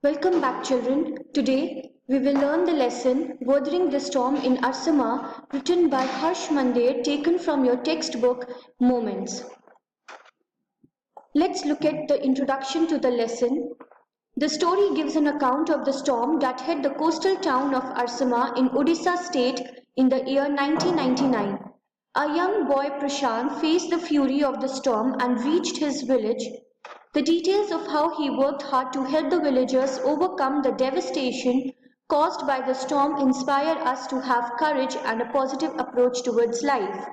Welcome back, children. Today we will learn the lesson Weathering the Storm in Ersama, written by Harsh Mandir, taken from your textbook Moments. Let's look at the introduction to the lesson. The story gives an account of the storm that hit the coastal town of Ersama in Odisha state in the year 1999. A young boy Prashant faced the fury of the storm and reached his village. The details of how he worked hard to help the villagers overcome the devastation caused by the storm inspire us to have courage and a positive approach towards life.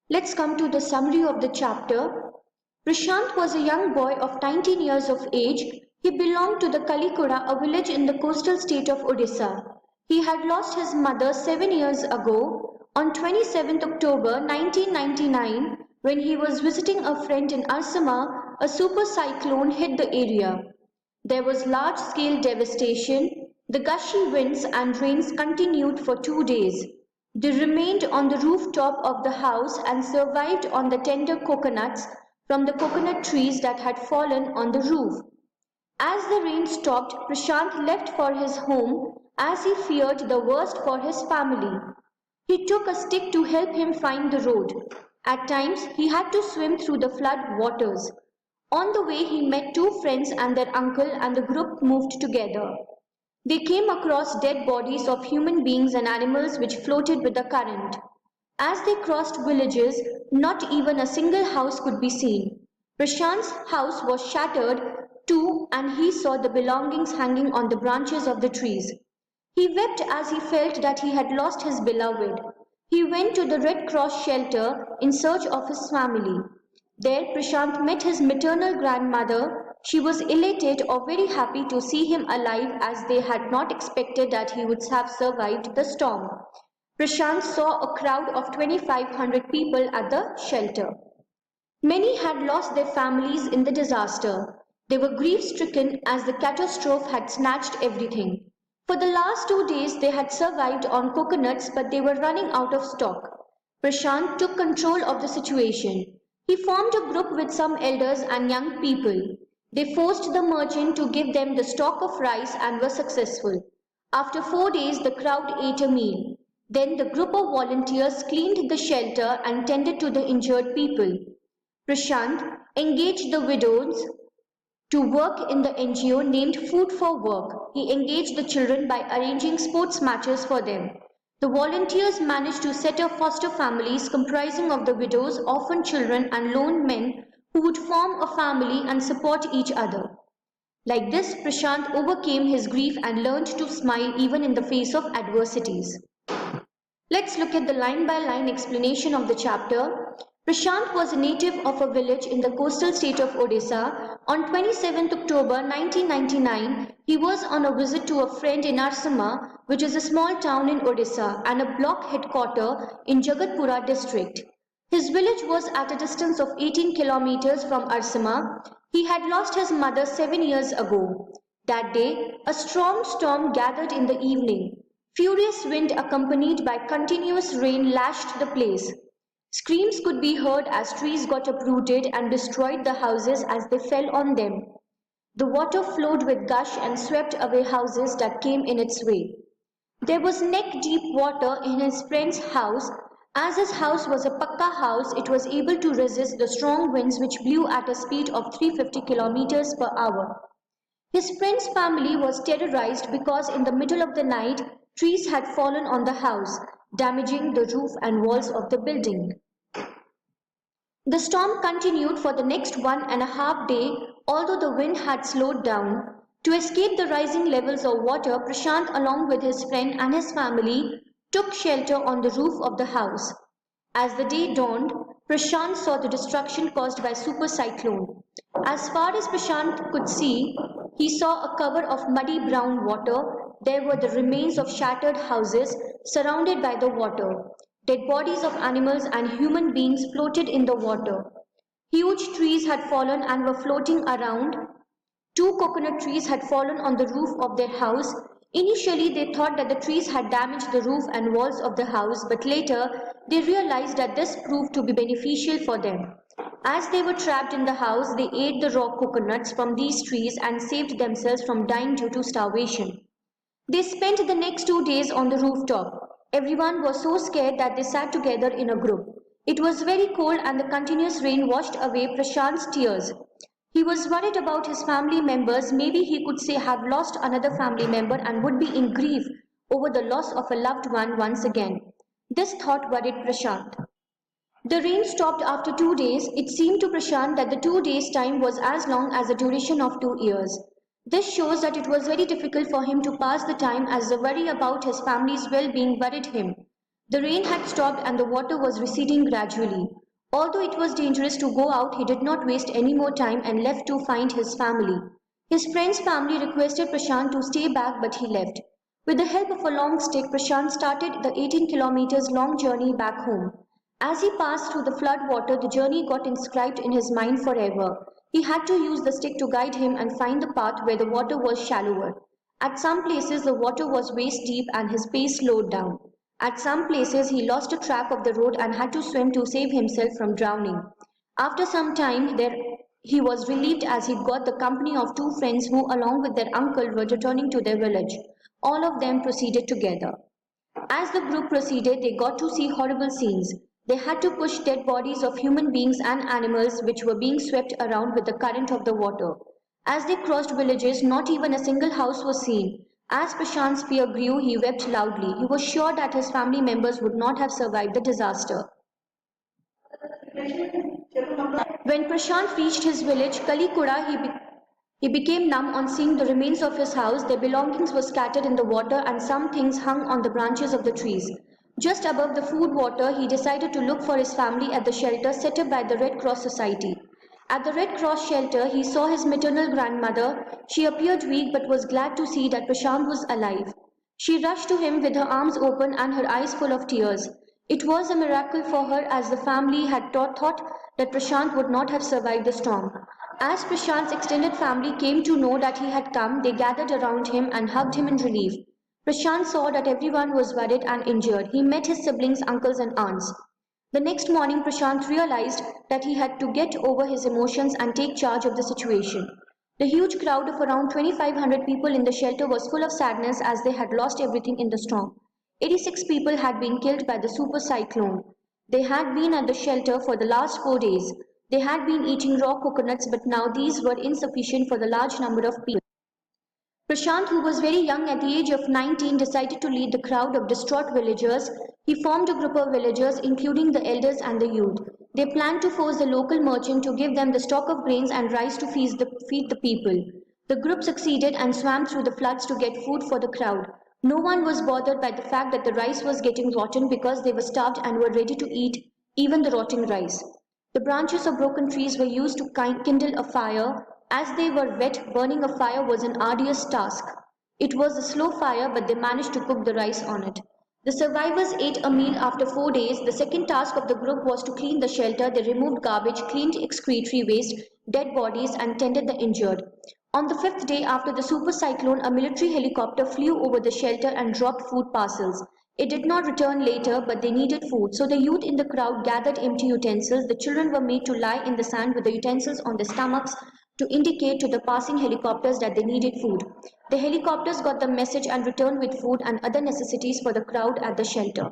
Let's come to the summary of the chapter. Prashant was a young boy of 19 years of age. He belonged to the Kalikura, a village in the coastal state of Odisha. He had lost his mother 7 years ago on 27th October 1999 when he was visiting a friend in Ersama. A super cyclone hit the area. There was large-scale devastation. The gushy winds and rains continued for 2 days. They remained on the rooftop of the house and survived on the tender coconuts from the coconut trees that had fallen on the roof. As the rain stopped, Prashant left for his home as he feared the worst for his family. He took a stick to help him find the road. At times, he had to swim through the flood waters. On the way, he met two friends and their uncle, and the group moved together. They came across dead bodies of human beings and animals which floated with the current. As they crossed villages, not even a single house could be seen. Prashant's house was shattered too, and he saw the belongings hanging on the branches of the trees. He wept as he felt that he had lost his beloved. He went to the Red Cross shelter in search of his family. There Prashant met his maternal grandmother. She was elated or very happy to see him alive as they had not expected that he would have survived the storm. Prashant saw a crowd of 2,500 people at the shelter. Many had lost their families in the disaster. They were grief-stricken as the catastrophe had snatched everything. For the last 2 days they had survived on coconuts, but they were running out of stock. Prashant took control of the situation. He formed a group with some elders and young people. They forced the merchant to give them the stock of rice and were successful. After 4 days the crowd ate a meal. Then the group of volunteers cleaned the shelter and tended to the injured people. Prashant engaged the widows to work in the NGO named Food for Work. He engaged the children by arranging sports matches for them. The volunteers managed to set up foster families comprising of the widows, orphan children and lone men who would form a family and support each other. Like this, Prashant overcame his grief and learned to smile even in the face of adversities. Let's look at the line-by-line explanation of the chapter. Prashant was a native of a village in the coastal state of Odisha. On 27th October 1999, he was on a visit to a friend in Ersama, which is a small town in Odisha and a block headquarter in Jagatpura district. His village was at a distance of 18 kilometers from Ersama. He had lost his mother 7 years ago. That day, a strong storm gathered in the evening. Furious wind accompanied by continuous rain lashed the place. Screams could be heard as trees got uprooted and destroyed the houses as they fell on them. The water flowed with gush and swept away houses that came in its way. There was neck-deep water in his friend's house. As his house was a pakka house, it was able to resist the strong winds which blew at a speed of 350 kilometers per hour. His friend's family was terrorized because in the middle of the night, trees had fallen on the house, damaging the roof and walls of the building. The storm continued for the next 1.5 days, although the wind had slowed down. To escape the rising levels of water, Prashant, along with his friend and his family, took shelter on the roof of the house. As the day dawned, Prashant saw the destruction caused by super cyclone. As far as Prashant could see, he saw a cover of muddy brown water. There were the remains of shattered houses surrounded by the water. Dead bodies of animals and human beings floated in the water. Huge trees had fallen and were floating around. Two coconut trees had fallen on the roof of their house. Initially, they thought that the trees had damaged the roof and walls of the house, but later they realized that this proved to be beneficial for them. As they were trapped in the house, they ate the raw coconuts from these trees and saved themselves from dying due to starvation. They spent the next 2 days on the rooftop. Everyone was so scared that they sat together in a group. It was very cold and the continuous rain washed away Prashant's tears. He was worried about his family members. Maybe he could say have lost another family member and would be in grief over the loss of a loved one once again. This thought worried Prashant. The rain stopped after 2 days. It seemed to Prashant that the 2 days' time was as long as the duration of 2 years. This shows that it was very difficult for him to pass the time as the worry about his family's well-being worried him. The rain had stopped and the water was receding gradually. Although it was dangerous to go out, he did not waste any more time and left to find his family. His friend's family requested Prashant to stay back, but he left. With the help of a long stick, Prashant started the 18 kilometers long journey back home. As he passed through the flood water, the journey got inscribed in his mind forever. He had to use the stick to guide him and find the path where the water was shallower. At some places, the water was waist deep and his pace slowed down. At some places, he lost a track of the road and had to swim to save himself from drowning. After some time, he was relieved as he got the company of two friends who, along with their uncle, were returning to their village. All of them proceeded together. As the group proceeded, they got to see horrible scenes. They had to push dead bodies of human beings and animals which were being swept around with the current of the water. As they crossed villages, not even a single house was seen. As Prashant's fear grew, he wept loudly. He was sure that his family members would not have survived the disaster. When Prashant reached his village, Kalikuda, he became numb on seeing the remains of his house. Their belongings were scattered in the water and some things hung on the branches of the trees. Just above the food water, he decided to look for his family at the shelter set up by the Red Cross Society. At the Red Cross shelter, he saw his maternal grandmother. She appeared weak but was glad to see that Prashant was alive. She rushed to him with her arms open and her eyes full of tears. It was a miracle for her as the family had thought that Prashant would not have survived the storm. As Prashant's extended family came to know that he had come, they gathered around him and hugged him in relief. Prashant saw that everyone was worried and injured. He met his siblings, uncles and aunts. The next morning, Prashant realized that he had to get over his emotions and take charge of the situation. The huge crowd of around 2,500 people in the shelter was full of sadness as they had lost everything in the storm. 86 people had been killed by the super cyclone. They had been at the shelter for the last 4 days. They had been eating raw coconuts, but now these were insufficient for the large number of people. Prashant, who was very young at the age of 19, decided to lead the crowd of distraught villagers. He formed a group of villagers, including the elders and the youth. They planned to force the local merchant to give them the stock of grains and rice to feed the people. The group succeeded and swam through the floods to get food for the crowd. No one was bothered by the fact that the rice was getting rotten because they were starved and were ready to eat even the rotting rice. The branches of broken trees were used to kindle a fire. As they were wet, burning a fire was an arduous task. It was a slow fire, but they managed to cook the rice on it. The survivors ate a meal after 4 days. The second task of the group was to clean the shelter. They removed garbage, cleaned excretory waste, dead bodies, and tended the injured. On the fifth day after the super cyclone, a military helicopter flew over the shelter and dropped food parcels. It did not return later, but they needed food, so the youth in the crowd gathered empty utensils. The children were made to lie in the sand with the utensils on their stomachs to indicate to the passing helicopters that they needed food. The helicopters got the message and returned with food and other necessities for the crowd at the shelter.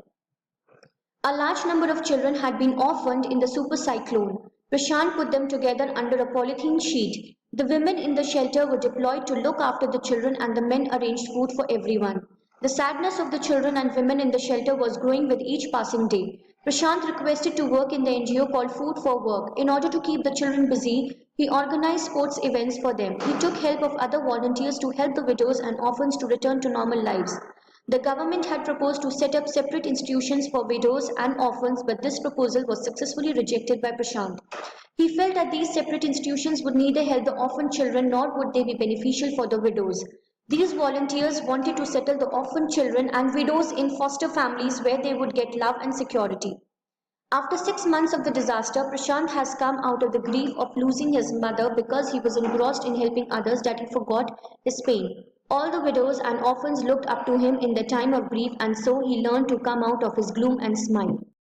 A large number of children had been orphaned in the super cyclone. Prashant put them together under a polythene sheet. The women in the shelter were deployed to look after the children and the men arranged food for everyone. The sadness of the children and women in the shelter was growing with each passing day. Prashant requested to work in the NGO called Food for Work. In order to keep the children busy, he organized sports events for them. He took help of other volunteers to help the widows and orphans to return to normal lives. The government had proposed to set up separate institutions for widows and orphans, but this proposal was successfully rejected by Prashant. He felt that these separate institutions would neither help the orphan children nor would they be beneficial for the widows. These volunteers wanted to settle the orphan children and widows in foster families where they would get love and security. After 6 months of the disaster, Prashant has come out of the grief of losing his mother because he was engrossed in helping others that he forgot his pain. All the widows and orphans looked up to him in their time of grief, and so he learned to come out of his gloom and smile.